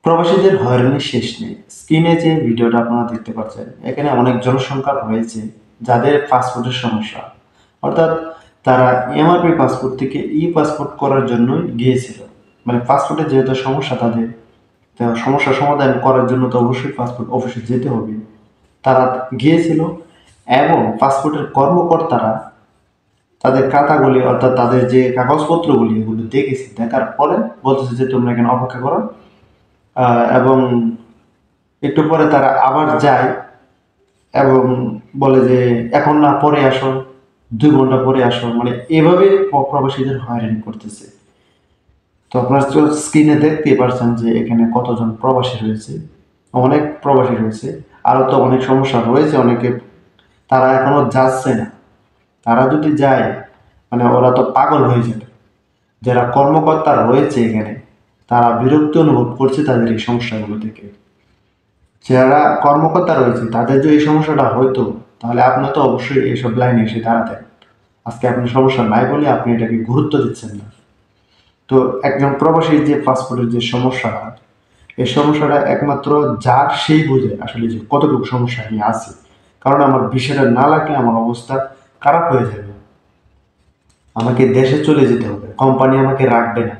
প্রবাসীদের হয়রানির শেষ নেই। স্ক্রিনে যে ভিডিওটা আপনারা দেখতে পাচ্ছেন, এখানে অনেক জনসংখ্যা রয়েছে যাদের পাসপোর্টের সমস্যা, অর্থাৎ তারা এমআরপি পাসপোর্ট থেকে ই পাসপোর্ট করার জন্য গিয়েছিল। মানে পাসপোর্টের যেহেতু সমস্যা তাদের, তো সমস্যার সমাধান করার জন্য তো অবশ্যই পাসপোর্ট অফিসে যেতে হবে। তারা গিয়েছিল এবং পাসপোর্টের কর্মকর্তারা তাদের খাতাগুলি, অর্থাৎ তাদের যে কাগজপত্রগুলি এগুলো দেখেছে, দেখার পরে বলতেছে যে তোমরা এখানে অপেক্ষা করো। এবং একটু পরে তারা আবার যায় এবং বলে যে এখন না, পরে আসো, 2 ঘন্টা পরে আসো। মানে এভাবে প্রবাসীদের হয়রানি করতেছে। তো আপনারা স্ক্রিনে দেখতেই পারছেন যে এখানে কতজন প্রবাসী রয়েছে, অনেক প্রবাসী রয়েছে। আরো তো অনেক সমস্যা রয়েছে, অনেকে তারা এখনো যাচ্ছে না। তারা যদি যায় মানে ওরা তো পাগল হয়ে যাবে। যারা কর্মকর্তা রয়েছে এখানে, তারা বিরক্তি অনুভব করছে তাদের এই সমস্যাগুলো থেকে। যারা কর্মকর্তা রয়েছে তাদের যদি এই সমস্যাটা হইতো, তাহলে আপনি তো অবশ্যই এইসব লাইনে এসে দাঁড়াতেন। আজকে আপনার সমস্যা নাই বলে আপনি এটাকে গুরুত্ব দিচ্ছেন না। তো একজন প্রবাসীর যে পাসপোর্টের যে সমস্যাটা, এই সমস্যাটা একমাত্র যার সেই বোঝে আসলে যে কতটুকু সমস্যা আমি আছি। কারণ আমার বিষয়টা না লাগলে আমার অবস্থা খারাপ হয়ে যাবে। আমাকে দেশে চলে যেতে হবে, কোম্পানি আমাকে রাখবে না।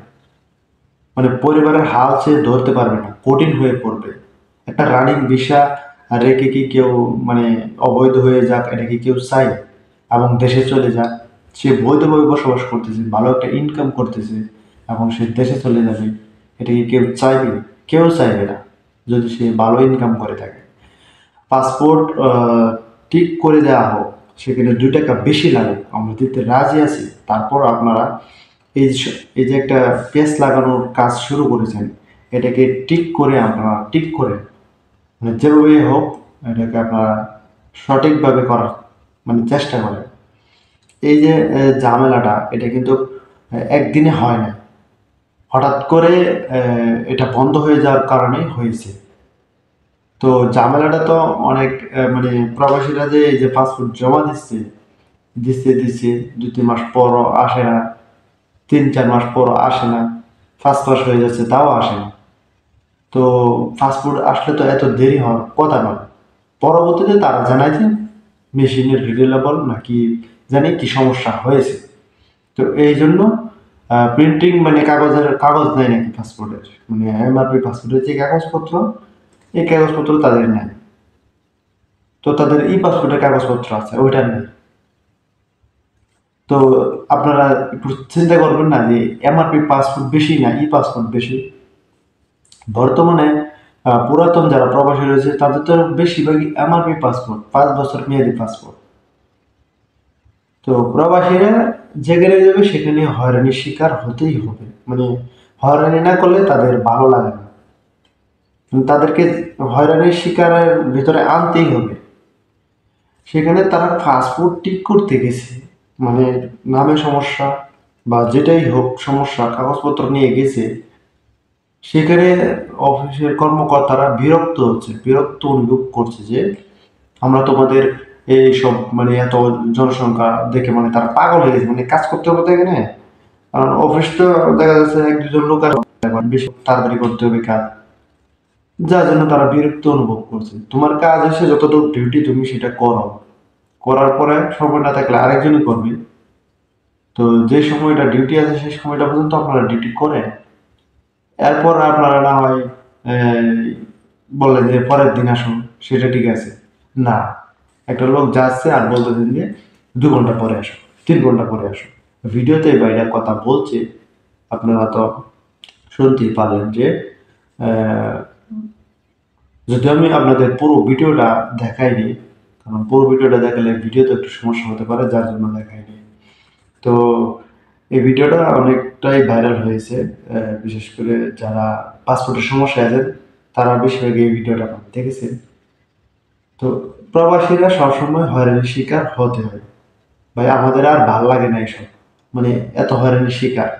মানে পরিবারের হাল সে ধরতে পারবে না, কঠিন হয়ে পড়বে। একটা রানিং ভিসা রেখে কি কেউ মানে অবৈধ হয়ে যাক, এটা কি কেউ চায়? এবং দেশে চলে যাক, সে বৈধভাবে বসবাস করতেছে, ভালো একটা ইনকাম করতেছে এবং সে দেশে চলে যাবে, এটা কি কেউ চাইবে? কেউ চাইবে না যদি সে ভালো ইনকাম করে থাকে। পাসপোর্ট ঠিক করে দেওয়া হোক, সেখানে 2 টাকা বেশি লাগে, আমরা দিতে রাজি আছি। তারপর আপনারা এই যে একটা পেস লাগানোর কাজ শুরু করেছেন, এটাকে ঠিক করে আপনারা ঠিক করে মানে যেভাবে হোক এটাকে আপনারা সঠিকভাবে করার মানে চেষ্টা করেন। এই যে ঝামেলাটা, এটা কিন্তু একদিনে হয় না। হঠাৎ করে এটা বন্ধ হয়ে যাওয়ার কারণেই হয়েছে। তো ঝামেলাটা তো অনেক মানে প্রবাসীরা যে এই যে পাসপোর্ট জমা দিচ্ছে, দিচ্ছে 2-3 মাস পরও আসে না, 3-4 মাস পরও আসে না, 5 মাস হয়ে যাচ্ছে তাও আসে না। তো ফাস্টফুড আসলে তো এত দেরি হওয়ার কথা নয়। পরবর্তীতে তারা জানায় যে মেশিনের রিলেবল নাকি জানি কি সমস্যা হয়েছে। তো এই জন্য প্রিন্টিং মানে কাগজ নেয় নাকি পাসপোর্টের, মানে এমআরপি পাসপোর্টের যে কাগজপত্র, এই কাগজপত্র তাদের নেয়। তো তাদের ই পাসপোর্টের কাগজপত্র আছে, ওইটা নেই। তো আপনারা একটু চিন্তা করবেন না যে এমআরপি পাসপোর্ট বেশি না ই পাসপোর্ট বেশি। বর্তমানে পুরাতন যারা প্রবাসী রয়েছে তাদের তো বেশিরভাগই এমআরপি পাসপোর্ট, 5 বছর মেয়াদি পাসপোর্ট। তো প্রবাসীরা যেখানে যাবে সেখানে হয়রানির শিকার হতেই হবে। মানে হয়রানি না করলে তাদের ভালো লাগে না, তাদেরকে হয়রানির শিকারের ভিতরে আনতেই হবে। সেখানে তারা পাসপোর্ট ঠিক করতে গেছে, মানে নামে সমস্যা বা যেটাই হোক সমস্যা, কাগজপত্র নিয়ে গেছে। সেখানে অফিসের কর্মকর্তারা বিরক্ত অনুভব করছে যে আমরা তোমাদের এই সব মানে এত জনসংখ্যা দেখে মানে তারা পাগল হয়ে গেছে, মানে কাজ করতে হবে তো এখানে। কারণ অফিস তো দেখা যাচ্ছে 1-2 জন লোক আছে, বেশি তাড়াতাড়ি করতে হবে কাজ, যার জন্য তারা বিরক্ত অনুভব করছে। তোমার কাজ এসে যতটুকু ডিউটি তুমি সেটা করো, করার পরে সময় না থাকলে আরেকজনই করবে। তো যে সময়টা ডিউটি আছে সেই সময়টা পর্যন্ত আপনারা ডিউটি করেন, এরপর আপনারা না হয় বললেন যে পরের দিন আসুন, সেটা ঠিক আছে। না, একটা লোক যাচ্ছে আর বলতেছেন যে 2 ঘন্টা পরে আসো, 3 ঘন্টা পরে আসো। ভিডিওতে বাইরে কথা বলছে, আপনারা তো শুনতেই পারলেন যে আহ, যদি আমি আপনাদের পুরো ভিডিওটা দেখাইনি, কারণ পুরো ভিডিওটা দেখালে ভিডিওতে একটু সমস্যা হতে পারে, যার জন্য দেখাইনি। তো এই ভিডিওটা অনেকটাই ভাইরাল হয়েছে, বিশেষ করে যারা পাসপোর্টের সমস্যায় আছেন তারা বেশিরভাগ এই ভিডিওটা দেখেছেন। তো প্রবাসীরা সবসময় হয়রানির শিকার হতে হয়। ভাই আমাদের আর ভাল লাগে না এসব, মানে এত হয়রানির শিকার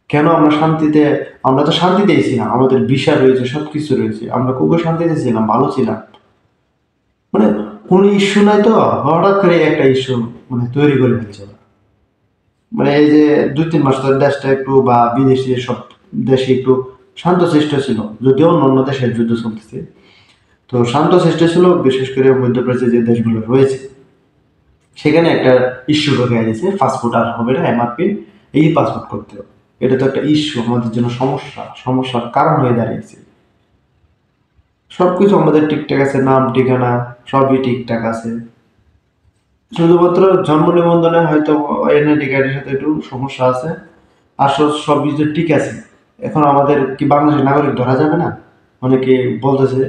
কেন? আমরা তো শান্তিতেই ছিলাম, আমাদের ভিসা রয়েছে, সবকিছু রয়েছে, আমরা খুবই শান্তিতে ছিলাম, ভালো ছিলাম। মানে কোনো ইস্যু নাই, তো হঠাৎ করে একটা ইস্যু মানে তৈরি করে ফেলছে ওরা। মানে এই যে 2-3 মাস ধরে দেশটা একটু বা বিদেশি সব দেশে একটু শান্তশিষ্ট ছিল, যদিও অন্য দেশের যুদ্ধ চলতেছে। তো শান্তশিষ্ট ছিল, বিশেষ করে মধ্যপ্রাচ্যে যে দেশগুলো রয়েছে সেখানে একটা ইস্যু ঢুকে গেছে, পাসপোর্ট আর হবে না, এমআরপি এই পাসপোর্ট করতে হবে। এটা তো একটা ইস্যু, আমাদের জন্য সমস্যার কারণ হয়ে দাঁড়িয়েছে। সবকিছু আমাদের ঠিকঠাক আছে, নাম ঠিকানা সবই ঠিকঠাক আছে, শুধুমাত্র জন্ম নিবন্ধনে হয়তো এনআইডি কার্ডের সাথে একটু সমস্যা আছে, আর সব কিছু ঠিক আছে। এখন আমাদের কি বাংলাদেশের নাগরিক ধরা যাবে না? অনেকে বলতেছে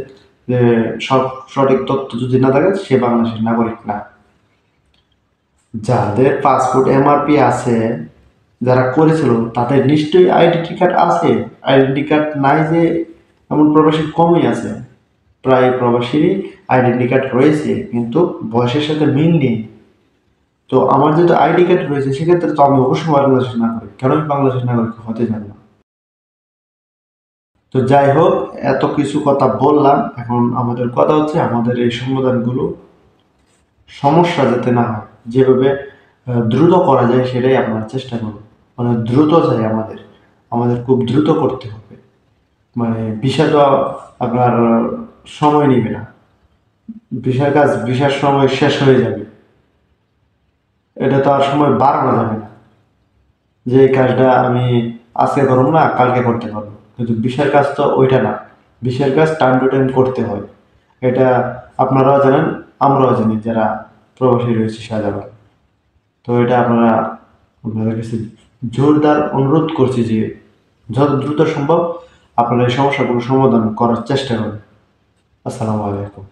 যে সব সঠিক তথ্য যদি না থাকে সে বাংলাদেশের নাগরিক না। যাদের পাসপোর্ট এমআরপি আছে, যারা করেছিল তাদের নিশ্চয়ই আইডেন্টি কার্ড আছে। আইডেন্টি কার্ড নাই যে এমন প্রবাসী কমই আছে, প্রায় প্রবাসীরই আইডেন্টি কার্ড রয়েছে, কিন্তু বয়সের সাথে মিল নেই। তো আমার যেহেতু আইডি কার্ড রয়েছে, সেক্ষেত্রে তো আমি অবশ্যই বাংলাদেশের নাগরিক, কেন আমি বাংলাদেশের নাগরিক হতে যাব না? তো যাই হোক, এত কিছু কথা বললাম, এখন আমাদের কথা হচ্ছে আমাদের এই সমাধানগুলো সমস্যা যাতে না হয়, যেভাবে দ্রুত করা যায় সেটাই আপনারা চেষ্টা করুন। মানে দ্রুত চাই আমাদের, খুব দ্রুত করতে হবে। মানে ভিসা তো আপনার সময় নেবে না, ভিসার সময় শেষ হয়ে যাবে, এটা তো আর সময় বাড়ানো যাবে না যে এই কাজটা আমি আজকে করব না, কালকে করতে পারবো। কিন্তু ভিসার কাজ তো ওইটা না, ভিসার কাজ টাইম টু টাইম করতে হয়। এটা আপনারাও জানেন, আমরাও জানি যারা প্রবাসী রয়েছে সাধারণ। তো এটা আপনাদের কাছে জোরদার অনুরোধ করছি যে যত দ্রুত সম্ভব আপনারা এই সমস্যাগুলো সমাধান করার চেষ্টা করুন। আসসালামু আলাইকুম।